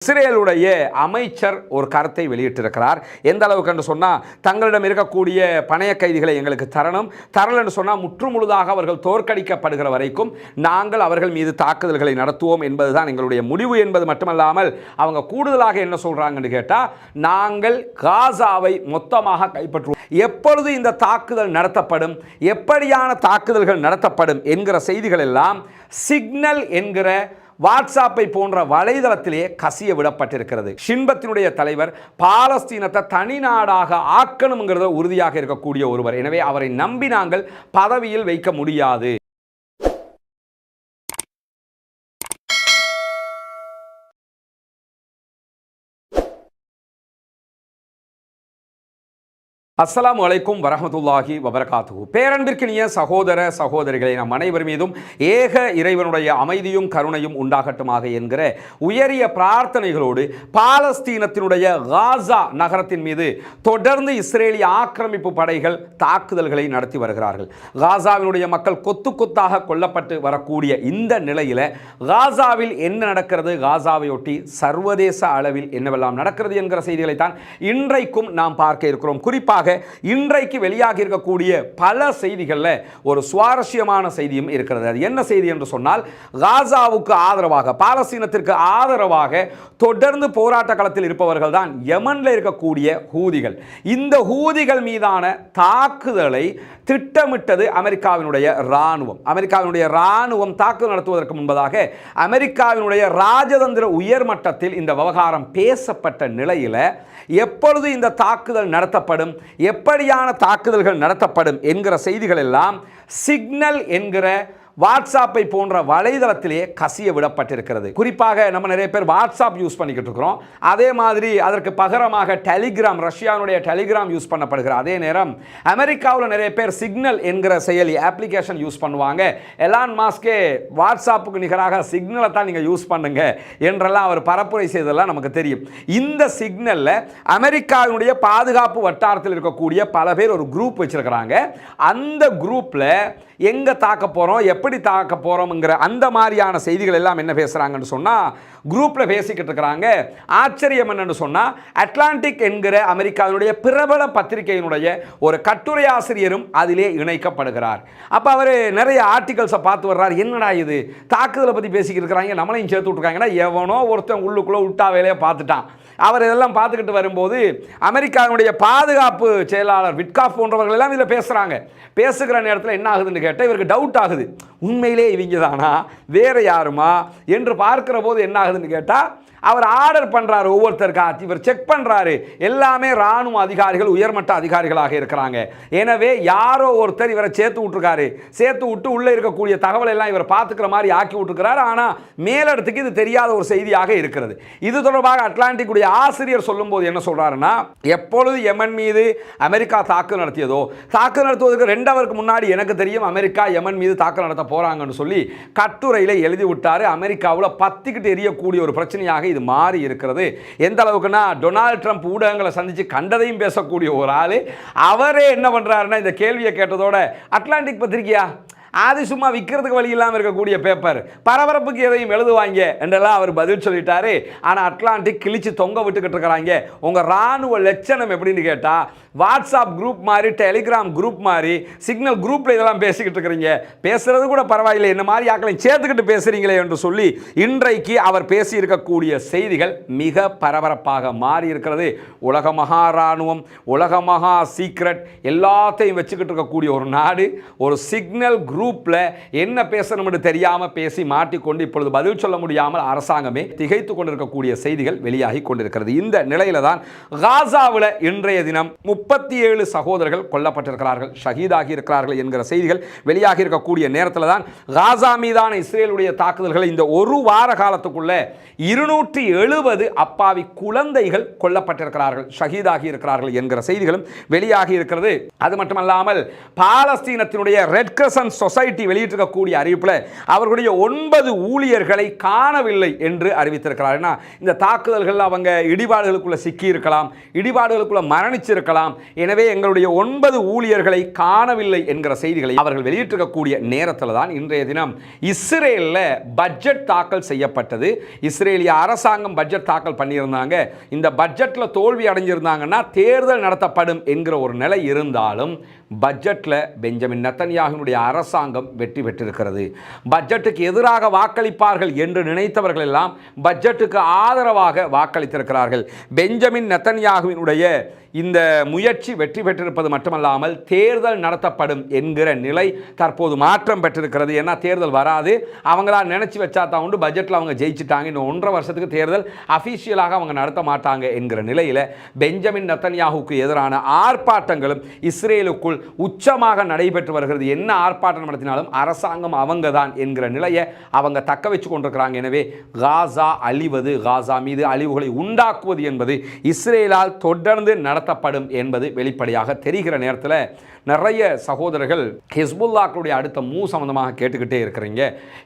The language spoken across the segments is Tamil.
இஸ்ரேலுடைய அமைச்சர் ஒரு கருத்தை வெளியிட்டிருக்கிறார். எந்த அளவுக்கு என்று சொன்னால், தங்களிடம் இருக்கக்கூடிய பணைய கைதிகளை எங்களுக்கு தரலன்னு சொன்னால் முற்றுமுழுதாக அவர்கள் தோற்கடிக்கப்படுகிற வரைக்கும் நாங்கள் அவர்கள் மீது தாக்குதல்களை நடத்துவோம் என்பதுதான் எங்களுடைய முடிவு என்பது மட்டுமல்லாமல், அவங்க கூடுதலாக என்ன சொல்றாங்கன்னு கேட்டால், நாங்கள் காசாவை மொத்தமாக கைப்பற்றுவோம். எப்பொழுது இந்த தாக்குதல் நடத்தப்படும், எப்படியான தாக்குதல்கள் நடத்தப்படும் என்கிற செய்திகள் எல்லாம் சிக்னல் என்கிற வாட்ஸ்அப்பை போன்ற வலைதளத்திலே கசிய விடப்பட்டிருக்கிறது. ஷின்பத்தினுடைய தலைவர் பாலஸ்தீனத்தை தனி நாடாக ஆக்கணுங்கிறத உறுதியாக இருக்கக்கூடிய ஒருவர். எனவே அவரை நம்பி நாங்கள் பதவியில் வைக்க முடியாது. அஸ்ஸலாமு அலைக்கும் வரஹ்மத்துல்லாஹி வபரகாத்துஹு. பேரன்பிற்கினிய சகோதர சகோதரிகளை நம் அனைவர் மீதும் ஏக இறைவனுடைய அமைதியும் கருணையும் உண்டாகட்டுமாக என்கிற உயரிய பிரார்த்தனைகளோடு, பாலஸ்தீனத்தினுடைய காசா நகரத்தின் மீது தொடர்ந்து இஸ்ரேலிய ஆக்கிரமிப்பு படைகள் தாக்குதல்களை நடத்தி வருகிறார்கள். காசாவினுடைய மக்கள் கொத்து கொத்தாக கொல்லப்பட்டு வரக்கூடிய இந்த நிலையில் காசாவில் என்ன நடக்கிறது, காசாவையொட்டி சர்வதேச அளவில் என்னவெல்லாம் நடக்கிறது என்கிற செய்திகளைத்தான் இன்றைக்கும் நாம் பார்க்க இருக்கிறோம். குறிப்பாக இன்றைக்கு வெளியாகி இருக்கக்கூடிய பல செய்திகளில் ஒரு சுவாரஸ்யமான செய்தியும் இருக்கிறது. அது என்ன செய்தி என்று சொன்னால், காசாவுக்கு ஆதரவாக, பாலஸ்தீனத்திற்கு ஆதரவாக தொடர்ந்து போராட்ட களத்தில் இருப்பவர்கள் தான் யமனில் இருக்கக்கூடிய ஹூதிகள். இந்த ஹூதிகள் மீதான தாக்குதலை திட்டமிட்டது அமெரிக்காவினுடைய இராணுவம். அமெரிக்காவினுடைய இராணுவம் தாக்குதல் நடத்துவதற்கு முன்பதாக அமெரிக்காவினுடைய ராஜதந்திர உயர்மட்டத்தில் இந்த விவகாரம் பேசப்பட்ட நிலையில், எப்பொழுது இந்த தாக்குதல் நடத்தப்படும், எப்படியான தாக்குதல்கள் நடத்தப்படும் என்கிற செய்திகள் எல்லாம் சிக்னல் என்கிற வாட்ஸ்அப்பை போன்ற வலைதளத்திலே கசிய விடப்பட்டிருக்கிறது. குறிப்பாக நம்ம நிறைய பேர் வாட்ஸ்அப் யூஸ் பண்ணிக்கிட்டு இருக்கிறோம். அதே மாதிரி அதற்கு பகரமாக டெலிகிராம், ரஷ்யாவுடைய டெலிகிராம் யூஸ் பண்ணப்படுகிற அதே நேரம் அமெரிக்காவில் நிறைய பேர் சிக்னல் என்கிற செயலி அப்ளிகேஷன் யூஸ் பண்ணுவாங்க. எலான் மாஸ்கே வாட்ஸ்அப்புக்கு நிகராக சிக்னலை தான் நீங்கள் யூஸ் பண்ணுங்க என்றெல்லாம் அவர் பரப்புரை செய்ததெல்லாம் நமக்கு தெரியும். இந்த சிக்னலில் அமெரிக்காவினுடைய பாதுகாப்பு வட்டாரத்தில் இருக்கக்கூடிய பல பேர் ஒரு குரூப் வச்சிருக்கிறாங்க. அந்த குரூப்பில் எங்கே தாக்க போகிறோம், எப்படி தாக்க போகிறோம்ங்கிற அந்த மாதிரியான செய்திகள் எல்லாம் என்ன பேசுகிறாங்கன்னு சொன்னால், குரூப்பில் பேசிக்கிட்டு இருக்கிறாங்க. ஆச்சரியம் என்னன்னு சொன்னால், அட்லாண்டிக் என்கிற அமெரிக்காவினுடைய பிரபல பத்திரிகையினுடைய ஒரு கட்டுரை ஆசிரியரும் அதிலே இணைக்கப்படுகிறார். அப்போ அவர் நிறைய ஆர்டிகல்ஸை பார்த்து வர்றார். என்னடா இது, தாக்குதலை பற்றி பேசிக்கிட்டு இருக்கிறாங்க, நம்மளையும் சேர்த்து விட்ருக்காங்கன்னா, எவனோ ஒருத்தன் உள்ளுக்குள்ளே விட்டா வேலையை பார்த்துட்டான். அவர் இதெல்லாம் பார்த்துக்கிட்டு வரும்போது அமெரிக்காவுடைய பாதுகாப்பு செயலாளர் விட்காஃப் போன்றவர்கள் எல்லாம் இதில் பேசுகிற நேரத்தில் என்ன ஆகுதுன்னு கேட்டால், இவருக்கு டவுட் ஆகுது, உண்மையிலே இவங்க தானா வேற யாருமா என்று பார்க்கிற போது என்ன ஆகுதுன்னு கேட்டால், அவர் ஆர்டர் பண்ணுறாரு ஒவ்வொருத்தருக்கா, இவர் செக் பண்ணுறாரு. எல்லாமே இராணுவ அதிகாரிகள், உயர்மட்ட அதிகாரிகளாக இருக்கிறாங்க. எனவே யாரோ ஒருத்தர் இவரை சேர்த்து விட்டு உள்ளே இருக்கக்கூடிய தகவல் எல்லாம் இவர் பார்த்துக்கிற மாதிரி ஆக்கி விட்டுருக்கிறார். ஆனால் மேலிடத்துக்கு இது தெரியாத ஒரு செய்தியாக இருக்கிறது. இது தொடர்பாக அட்லாண்டிக்குடைய ஆசிரியர் சொல்லும்போது என்ன சொல்றாருன்னா, எப்பொழுது யமன் மீது அமெரிக்கா தாக்குதல் நடத்துவதற்கு 2 ஹவருக்கு முன்னாடி எனக்கு தெரியும் அமெரிக்கா யமன் மீது தாக்குதல் நடத்த போறாங்கன்னு சொல்லி கட்டுரையில் எழுதி விட்டாரு. அமெரிக்காவில் பத்திக்கிட்டு எரியக்கூடிய ஒரு பிரச்சனையாக இது மாறி இருக்கிறது. எந்த அளவுக்குன்னா, டொனால்ட் ட்ரம்ப் ஊடகங்களை சந்திச்சு கண்டதையும் பேசக்கூடிய ஒரு ஆளு அவரே என்ன பண்றாருன்னா, இந்த கேள்வியை கேட்டதோட, அட்லாண்டிக் பத்திரிகையா அது சும்மா விற்கிறதுக்கு வழி இல்லாமல் இருக்கக்கூடிய பேப்பர், பரபரப்புக்கு எதையும் எழுதுவாங்க என்றெல்லாம் அவர் பதில் சொல்லிட்டாரு. ஆனால் அட்லாண்டிக் கிழிச்சு தொங்க விட்டுக்கிட்டு இருக்கிறாங்க. உங்கள் இராணுவ லட்சணம் எப்படின்னு கேட்டால், வாட்ஸ்அப் குரூப் மாதிரி, டெலிகிராம் குரூப் மாதிரி, சிக்னல் குரூப்பில் இதெல்லாம் பேசிக்கிட்டு இருக்கிறீங்க, பேசுறது கூட பரவாயில்லை, என்ன மாதிரி ஆக்களையும் சேர்த்துக்கிட்டு பேசுறீங்களே என்று சொல்லி இன்றைக்கு அவர் பேசியிருக்கக்கூடிய செய்திகள் மிக பரபரப்பாக மாறி இருக்கிறது. உலக மகா இராணுவம், உலக மகா சீக்ரெட் எல்லாத்தையும் வச்சுக்கிட்டு இருக்கக்கூடிய ஒரு நாடு, ஒரு சிக்னல் குரூப்ல என்ன பேசணும்னு தெரியாம பேசி மாட்டிக்கொண்டு இப்பொழுது பதில் சொல்ல முடியாமல் அரசாங்கமே திகைத்து கொண்டிருக்கக்கூடிய செய்திகள் வெளியாகி கொண்டிருக்கிறது. இந்த நிலையில தான் காசாவில் இன்றைய தினம் 37 சகோதரர்கள் கொல்லப்பட்டிருக்கிறார்கள், ஷஹீதாகி இருக்கிறார்கள் என்கிற செய்திகள் வெளியாகி இருக்கக்கூடிய நேரத்தில் தான் காசா மீதான இஸ்ரேலுடைய தாக்குதல்களை இந்த ஒரு வார காலத்துக்குள்ள 270 அப்பாவி குழந்தைகள் கொல்லப்பட்டிருக்கிறார்கள், ஷஹீதாகி இருக்கிறார்கள் என்கிற செய்திகளும் வெளியாகி இருக்கிறது. அது மட்டுமல்லாமல் பாலஸ்தீனத்தினுடைய ரெட் கிரசன்ட் சொசைட்டி வெளியிட்டிருக்கக்கூடிய அறிவிப்பில் அவர்களுடைய 9 ஊழியர்களை காணவில்லை என்று அறிவித்திருக்கிறார். ஏன்னா இந்த தாக்குதல்கள் அவங்க இடிபாடுகளுக்குள்ள சிக்கி இருக்கலாம், இடிபாடுகளுக்குள்ள மரணிச்சிருக்கலாம். எனவே எங்களுடைய 9 ஊழியர்களை காணவில்லை என்கிற செய்திகளை அவர்கள் வெளியிட்டிருக்கக்கூடிய நேரத்தில் தான் இன்றைய தினம் இஸ்ரேலில் பட்ஜெட் தாக்கல் செய்யப்பட்டது. இஸ்ரேலிய அரசாங்கம் பட்ஜெட் தாக்கல் பண்ணியிருந்தாங்க. இந்த பட்ஜெட்டில் தோல்வி அடைஞ்சிருந்தாங்கன்னா தேர்தல் நடத்தப்படும் என்கிற ஒரு நிலை இருந்தாலும் பட்ஜெட்டில் பெஞ்சமின் நெத்தன்யாகுவினுடைய அரசாங்கம் வெற்றி பெற்றிருக்கிறது. பட்ஜெட்டுக்கு எதிராக வாக்களிப்பார்கள் என்று நினைத்தவர்கள் எல்லாம் பட்ஜெட்டுக்கு ஆதரவாக வாக்களித்திருக்கிறார்கள். பெஞ்சமின் நெத்தன்யாகுவினுடைய இந்த முயற்சி வெற்றி பெற்றிருப்பது மட்டுமல்லாமல் தேர்தல் நடத்தப்படும் என்கிற நிலை தற்போது மாற்றம் பெற்றிருக்கிறது. ஏன்னா தேர்தல் வராது, அவங்களா நினைச்சு வச்சா தான் உண்டு, பட்ஜெட்டில் அவங்க ஜெயிச்சிட்டாங்க, இன்னும் 1.5 வருஷத்துக்கு தேர்தல் அஃபீஷியலாக அவங்க நடத்த மாட்டாங்க என்கிற நிலையில் பெஞ்சமின் நெத்தன்யாகுவுக்கு எதிரான ஆர்ப்பாட்டங்களும் இஸ்ரேலுக்குள் உச்சமாக நடைபெற்று வருகிறது. என்ன ஆர்ப்பாட்டம் நடத்தினாலும் அரசாங்கம் அவங்க தான் என்கிற நிலையை அவங்க தக்க வச்சு கொண்டிருக்கிறாங்க. எனவே காசா அழிவது, காசா மீது அழிவுகளை உண்டாக்குவது என்பது இஸ்ரேலால் தொடர்ந்து நடத்தப்படும் என்பது வெளிப்படையாக தெரிகிற நேரத்தில் நிறைய சகோதரர்கள் ஹெஸ்புல்லாக்களுடைய அடுத்த மூவ் சம்பந்தமாக கேட்டுக்கிட்டே இருக்கிறீங்க.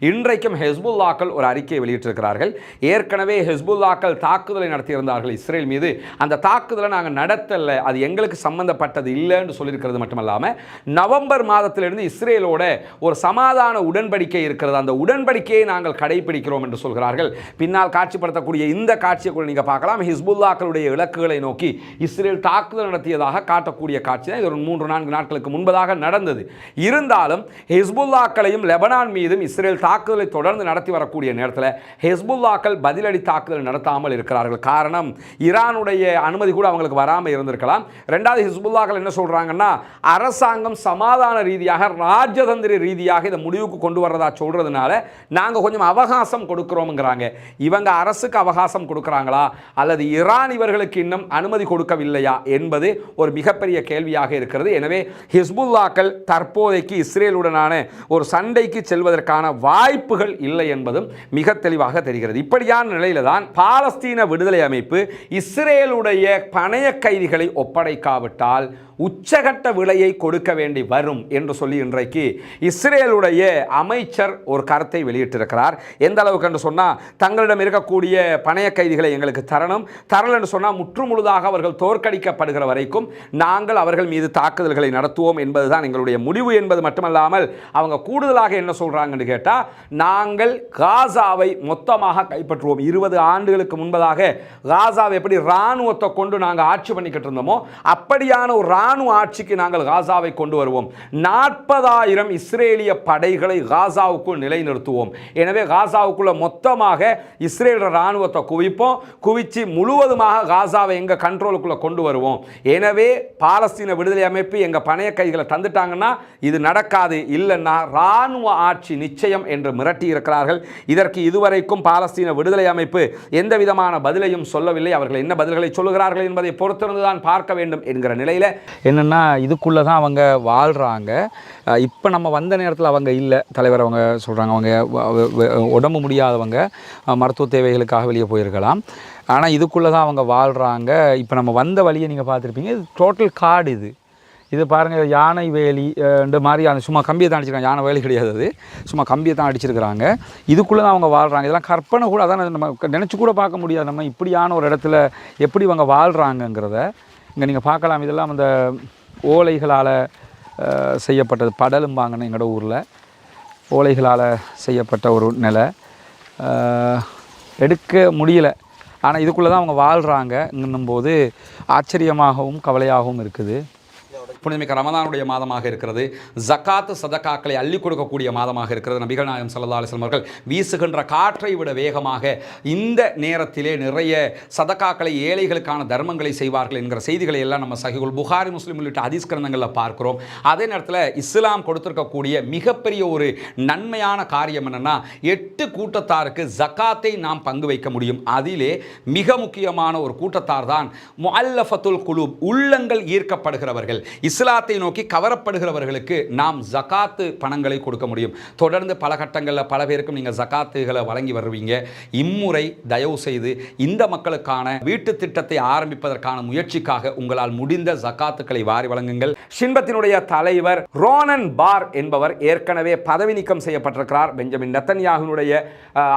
இன்றைக்கும் ஹெஸ்புல்லாக்கள் ஒரு அறிக்கையை வெளியிட்டிருக்கிறார்கள். ஏற்கனவே ஹெஸ்புல்லாக்கள் தாக்குதலை நடத்தியிருந்தார்கள் இஸ்ரேல் மீது. அந்த தாக்குதலை நாங்கள் நடத்தலை, அது எங்களுக்கு சம்பந்தப்பட்டது இல்லைன்னு சொல்லியிருக்கிறது மட்டுமல்லாமல் நவம்பர் மாதத்திலிருந்து இஸ்ரேலோட ஒரு சமாதான உடன்படிக்கை இருக்கிறது, அந்த உடன்படிக்கையை நாங்கள் கடைபிடிக்கிறோம் என்று சொல்கிறார்கள். பின்னால் காட்சிப்படுத்தக்கூடிய இந்த காட்சியை கூட நீங்கள் பார்க்கலாம். ஹிஸ்புல்லாக்களுடைய இலக்குகளை நோக்கி இஸ்ரேல் தாக்குதல் நடத்தியதாக காட்டக்கூடிய காட்சி தான் இது. ஒரு 3-4 நாட்களுக்கு முன்பதாக நடந்தது. இருந்தாலும் ஹிஸ்புல்லாக்களையும் லெபனான் மீதும் இஸ்ரேல் தாக்குதலை தொடர்ந்து நடத்தி வரக்கூடிய நேரத்தில் ஹிஸ்புல்லாக்கள் பதிலடி தாக்குதல் நடத்தாமல் இருக்கிறார்கள். காரணம், ஈரானுடைய அனுமதி கூட அவங்களுக்கு வராமல் இருந்திருக்கலாம். ரெண்டாவது, ஹிஸ்புல்லாக்கள் என்ன சொல்றாங்கன்னா, அரசாங்கம் சமாதான ரீதியாக ராஜதந்திர ரீதியாக இதை முடிவுக்கு கொண்டு வர்றதா சொல்றதுனால நாங்கள் கொஞ்சம் அவகாசம் கொடுக்கிறோம்ங்கிறாங்க. இவங்க அரசுக்கு அவகாசம் கொடுக்குறாங்களா அல்லது ஈரான் இவர்களுக்கு இன்னும் அனுமதி கொடுக்கவில்லையா என்பது ஒரு மிகப்பெரிய கேள்வியாக இருக்கிறது. எனவே ஹிஸ்புல்லாக்கள் தற்போதைக்கு இஸ்ரேலுடனான ஒரு சண்டைக்கு செல்வதற்கான வாய்ப்புகள் இல்லை என்பதும் மிக தெளிவாக தெரிகிறது. இப்படியான நிலையில தான் பாலஸ்தீன விடுதலை அமைப்பு இஸ்ரேலுடைய பணைய கைதிகளை ஒப்படைக்காவிட்டால் உச்சகட்ட விலையை கொடுக்க வேண்டி வரும் என்று சொல்லி இன்றைக்கு இஸ்ரேலுடைய அமைச்சர் ஒரு கருத்தை வெளியிட்டிருக்கிறார். எந்த அளவுக்கு என்று சொன்னால், தங்களிடம் இருக்கக்கூடிய பணைய கைதிகளை எங்களுக்கு தரல என்று சொன்னால் முற்றுமுழுதாக அவர்கள் தோற்கடிக்கப்படுகிற வரைக்கும் நாங்கள் அவர்கள் மீது தாக்குதல்களை நடத்துவோம் என்பதுதான் எங்களுடைய முடிவு என்பது மட்டுமல்லாமல் அவங்க கூடுதலாக என்ன சொல்றாங்கன்னு கேட்டால், நாங்கள் காசாவை மொத்தமாக கைப்பற்றுவோம். 20 ஆண்டுகளுக்கு முன்பதாக காசாவை எப்படி இராணுவத்தை கொண்டு நாங்கள் ஆட்சி பண்ணிக்கிட்டு இருந்தோமோ அப்படியான ஒரு இராணுவ ஆட்சிக்கு நாங்கள் காசாவை கொண்டு வருவோம். 40,000 இஸ்ரேலிய படைகளை காசாவுக்குள் நிலைநிறுத்துவோம். எனவே காசாவுக்குள்ள மொத்தமாக இஸ்ரேல் இராணுவத்தை குவிச்சு முழுவதுமாக காசாவை எங்க கண்ட்ரோலுக்குள்ள கொண்டு வருவோம். எனவே பாலஸ்தீன விடுதலை அமைப்பு எங்க பணைய கைதிகளை தந்துட்டாங்கன்னா இது நடக்காது, இல்லைன்னா இராணுவ ஆட்சி நிச்சயம் என்று மிரட்டி இருக்கிறார்கள். இதற்கு இதுவரைக்கும் பாலஸ்தீன விடுதலை அமைப்பு எந்த விதமான பதிலையும் சொல்லவில்லை. அவர்கள் என்ன பதில்களை சொல்லுகிறார்கள் என்பதை பொறுத்திருந்துதான் பார்க்க வேண்டும் என்கிற நிலையில் என்னென்னா இதுக்குள்ளே தான் அவங்க வாழ்கிறாங்க. இப்போ நம்ம வந்த நேரத்தில் அவங்க இல்லை தலைவர், அவங்க சொல்கிறாங்க அவங்க உடம்பு முடியாதவங்க, மருத்துவ தேவைகளுக்காக வெளியே போயிருக்கலாம். ஆனால் இதுக்குள்ளே தான் அவங்க வாழ்கிறாங்க. இப்போ நம்ம வந்த வழியை நீங்கள் பார்த்துருப்பீங்க. இது டோட்டல் காடு. இது பாருங்கள், யானை வேலி இந்த மாதிரி அந்த சும்மா கம்பியை தான் அடிச்சிருக்காங்க. யானை வேலி கிடையாது, அது சும்மா கம்பியை தான் அடிச்சிருக்கிறாங்க. இதுக்குள்ளே தான் அவங்க வாழ்கிறாங்க. இதெல்லாம் கற்பனை கூட, அதான் நம்ம நினச்சி கூட பார்க்க முடியாது. நம்ம இப்படியான ஒரு இடத்துல எப்படி இவங்க வாழ்கிறாங்கங்கிறத இங்கே நீங்கள் பார்க்கலாம். இதெல்லாம் அந்த ஓலைகளால் செய்யப்பட்டது, படலும்பாங்கன்னு எங்களோட ஊரில் ஓலைகளால் செய்யப்பட்ட ஒரு நிலை. எடுக்க முடியலை, ஆனால் இதுக்குள்ளே தான் அவங்க வாழ்கிறாங்கன்னும் போது ஆச்சரியமாகவும் கவலையாகவும் இருக்குது. புனிதமிக்க ரமதானுடைய மாதமாக இருக்கிறது. ஜக்காத்து சதக்காக்களை அள்ளி கொடுக்கக்கூடிய மாதமாக இருக்கிறது. நபிகள் நாயகம் ஸல்லல்லாஹு அலைஹி வஸல்லம் அவர்கள் வீசுகின்ற காற்றை விட வேகமாக இந்த நேரத்திலே நிறைய சதக்காக்களை, ஏழைகளுக்கான தர்மங்களை செய்வார்கள் என்கிற செய்திகளை எல்லாம் நம்ம சஹீஹுல் புகாரி, முஸ்லிம் உள்ளிட்ட ஹதீஸ் கிரந்தங்களில் பார்க்கிறோம். அதே நேரத்தில் இஸ்லாம் கொடுத்திருக்கக்கூடிய மிகப்பெரிய ஒரு நன்மையான காரியம் என்னென்னா, 8 கூட்டத்தாருக்கு ஜக்காத்தை நாம் பங்கு வைக்க முடியும். அதிலே மிக முக்கியமான ஒரு கூட்டத்தார் தான் முஅல்லஃபத்துல் குலூப், உள்ளங்கள் ஈர்க்கப்படுகிறவர்கள். இஸ்லாத்தை நோக்கி கவரப்படுகிறவர்களுக்கு நாம் ஜகாத்து பணங்களை கொடுக்க முடியும். தொடர்ந்து பல கட்டங்களில் பல பேருக்கும் நீங்கள் ஜகாத்துகளை வழங்கி வருவீங்க. இம்முறை தயவு செய்து இந்த மக்களுக்கான வீட்டு திட்டத்தை ஆரம்பிப்பதற்கான முயற்சிக்காக உங்களால் முடிந்த ஜகாத்துக்களை வாரி வழங்குங்கள். ஷின்பத்தினுடைய தலைவர் ரோனன் பார் என்பவர் ஏற்கனவே பதவி நீக்கம் செய்யப்பட்டிருக்கிறார். பெஞ்சமின் நெத்தன்யாகுனுடைய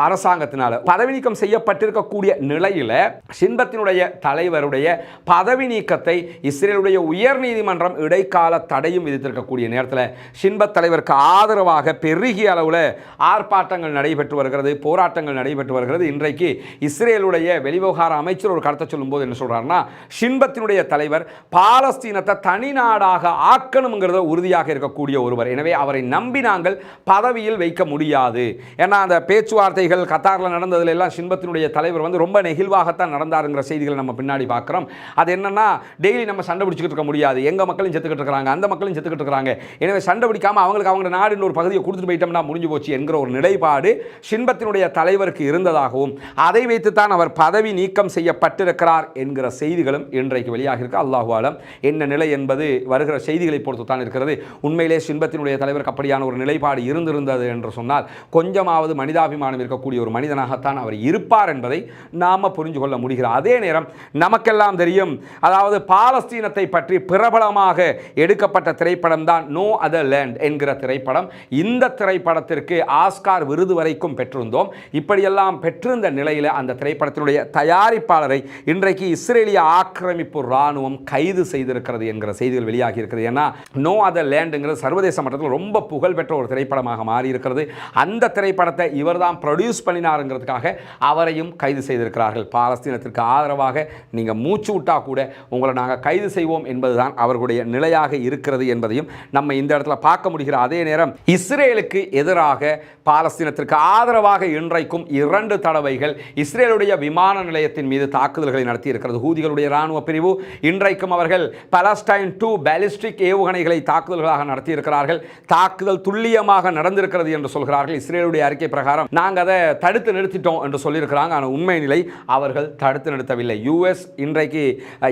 அரசாங்கத்தினால பதவி நீக்கம் செய்யப்பட்டிருக்கக்கூடிய நிலையில் ஷின்பத்தினுடைய தலைவருடைய பதவி நீக்கத்தை இஸ்ரேலுடைய உயர் நீதிமன்றம் இடைக்கால தடையும் விதித்திருக்கக்கூடிய நேரத்தில் ஷின்பத் தலைவருக்கு ஆதரவாக பெருகிய அளவில் ஆர்ப்பாட்டங்கள் நடைபெற்று வருகிறது, போராட்டங்கள் நடைபெற்று வருகிறது. இன்றைக்கு இஸ்ரேலுடைய வெளிவிவகார அமைச்சர் ஒரு கருத்தை சொல்லும்போது என்ன சொல்றாருன்னா, ஷின்பத்தினுடைய தலைவர் பாலஸ்தீனத்தை தனி நாடாக ஆக்கணுங்கிறத உறுதியாக இருக்கக்கூடிய ஒருவர். எனவே அவரை நம்பி நாங்கள் பதவியில் வைக்க முடியாது. ஏன்னா அந்த பேச்சுவார்த்தைகள் கத்தாரில் நடந்ததுல எல்லாம் ஷின்பத்தினுடைய தலைவர் வந்து ரொம்ப நெகிழ்வாகத்தான் நடந்தாருங்கிற செய்திகளை நம்ம பின்னாடி பார்க்குறோம். அது என்னன்னா, டெய்லி நம்ம சண்டை பிடிச்சிக்கிட்டு இருக்க முடியாது. எங்க மக்களும் செத்துக்கிட்டு இருக்காங்க, அந்த மக்களும் செத்துக்கிட்டு இருக்காங்க. எனவே சண்டை பிடிக்காம அவங்களுக்கு அவங்க நாடு ஒரு பகுதியை கொடுத்துட்டு போயிட்டோம்னா முடிஞ்சு போச்சு என்கிற ஒரு நிலைப்பாடு ஷின்பத்தினுடைய தலைவருக்கு இருந்ததாகவும் அதை வைத்துத்தான் அவர் பதவி நீக்கம் செய்யப்பட்டிருக்கிறார் என்கிற செய்திகளும் இன்றைக்கு வெளியாக இருக்கு. அல்லாஹு ஆலம் என்ன நிலை என்பது வருகிற செய்திகளை பொறுத்து தான் இருக்கிறது. உண்மையிலே ஷின்பத்தினுடைய தலைவருக்கு அப்படியான ஒரு நிலைப்பாடு இருந்திருந்தது என்று சொன்னால் கொஞ்சமாவது மனிதாபிமானம் இருக்கக்கூடிய ஒரு மனிதனாகத்தான் அவர் இருப்பார் என்பதை நாம புரிந்து கொள்ள முடிகிறது. அதே நேரம் நமக்கெல்லாம் தெரியும், அதாவது பாலஸ்தீனத்தை பற்றி பிரபலமாக எடுக்கப்பட்ட திரைப்படம் தான் நோ அதர் லேண்ட் என்கிற திரைப்படம். இந்த திரைப்படத்திற்கு ஆஸ்கார் விருது வரைக்கும் பெற்றிருந்தோம். இப்படியெல்லாம் பெற்றிருந்த நிலையில் அந்த திரைப்படத்தினுடைய தயாரிப்பாளரை இன்றைக்கு இஸ்ரேலிய ஆக்கிரமிப்பு இராணுவம் கைது செய்திருக்கிறது என்கிற செய்திகள் வெளியாகி இருக்கிறது. ஏன்னா நோ அதர் லேண்டுங்கிறது சர்வதேச மட்டத்தில் ரொம்ப புகழ்பெற்ற ஒரு திரைப்படமாக மாறி இருக்கிறது. அந்த திரைப்படத்தை இவர் தான் ப்ரொடியூஸ் பண்ணினாருங்கிறதுக்காக அவரையும் கைது செய்திருக்கிறார்கள். பாலஸ்தீனத்திற்கு ஆதரவாக நீங்கள் மூச்சு விட்டா கூட உங்களை நாங்கள் கைது செய்வோம் என்பதுதான் அவர்களுடைய நிலையாக இருக்கிறது என்பதையும் நம்ம இந்த இடத்துல பார்க்க முடிகிற. அதே நேரம் இஸ்ரேலுக்கு எதிராக பாலஸ்தீனத்திற்கு ஆதரவாக இன்றைக்கும் 2 தடவைகள் இஸ்ரேலுடைய விமான நிலையத்தின் மீது தாக்குதல்களை நடத்தி இருக்கிறது ஹூதிகளுடைய இராணுவ பிரிவு. இன்றைக்கும் அவர்கள் பாலஸ்டைன் 2 பாலிஸ்டிக் ஏவுகணைகளை தாக்குதல்களாக நடத்தி இருக்கிறார்கள். தாக்குதல் துல்லியமாக நடந்திருக்கிறது என்று சொல்கிறார்கள். இஸ்ரேலுடைய அறிக்கை பிரகாரம் நாங்கள் அதை தடுத்து நிறுத்திட்டோம் என்று சொல்லியிருக்கிறாங்க. ஆனால் உண்மை நிலை அவர்கள் தடுத்து நிறுத்தவில்லை. யுஎஸ் இன்றைக்கு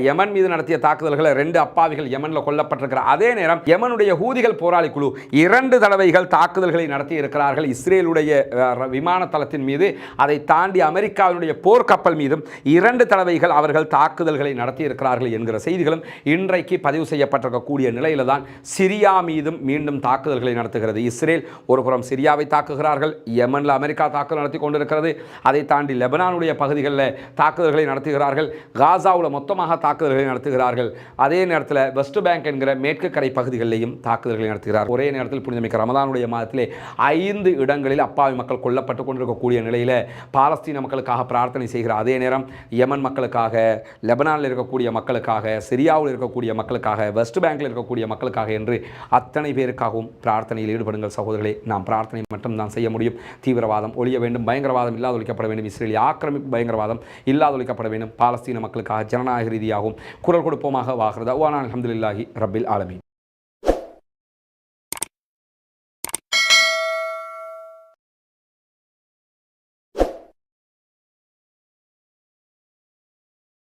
யமன் மீது நடத்திய தாக்குதல்களை 2 அப்பாவிகள் யமனில் கொல்லப்பட்டிருக்கிறார். அதே நேரம் யமனுடைய ஹூதிகள் போராளி குழு 2 தடவைகள் தாக்குதல்களை நடத்தி இருக்கிறார்கள் இஸ்ரேலுடைய விமான தளத்தின் மீது. அதை தாண்டி அமெரிக்காவினுடைய போர்க்கப்பல் மீதும் 2 தடவைகள் அவர்கள் தாக்குதல்களை நடத்தி இருக்கிறார்கள் என்கிற செய்திகளும் இன்றைக்கு பதிவு செய்யப்பட்டிருக்கக்கூடிய நிலையில தான் சிரியா மீதும் மீண்டும் தாக்குதல்களை நடத்துகிறது இஸ்ரேல். ஒருபுறம் சிரியாவை தாக்குகிறார்கள், யமனில் அமெரிக்கா தாக்குதல் நடத்தி கொண்டிருக்கிறது. அதை தாண்டி லெபனானுடைய பகுதிகளில் தாக்குதல்களை நடத்துகிறார்கள், காசாவில் மொத்தமாக தாக்குதல்களை நடத்துகிறார்கள். அதே நேரத்தில் வெஸ்ட் பேங்க் என்கிற மேற்கு கரை பகுதிகளிலேயும் தாக்குதல்களை நடத்துகிறார். ஒரே நேரத்தில் புனிதமிக்க ரமதானுடைய மாதத்திலே 5 இடங்களில் அப்பாவி மக்கள் கொல்லப்பட்டு கொண்டிருக்கக்கூடிய நிலையில் பாலஸ்தீன மக்களுக்காக பிரார்த்தனை செய்கிற அதே நேரம் யமன் மக்களுக்காக, லெபனானில் இருக்கக்கூடிய மக்களுக்காக, சிரியாவில் இருக்கக்கூடிய மக்களுக்காக, வெஸ்ட் பேங்கில் இருக்கக்கூடிய மக்களுக்காக என்று அத்தனை பேருக்காகவும் பிரார்த்தனையில் ஈடுபடுங்கள் சகோதரர்களே. நாம் பிரார்த்தனை மட்டும் தான் செய்ய முடியும். தீவிரவாதம் ஒழிய வேண்டும், பயங்கரவாதம் இல்லாதொழிக்கப்பட வேண்டும், இஸ்ரேலிய ஆக்கிரமிப்பு பயங்கரவாதம் இல்லாதொழிக்கப்பட வேண்டும். பாலஸ்தீன மக்களுக்காக ஜனநாயக ரீதியாகவும் குரல் கொடுப்போமாக வாகிறது. அல்ஹம்துலில்லாஹி ரப்பில் ஆலமீன்.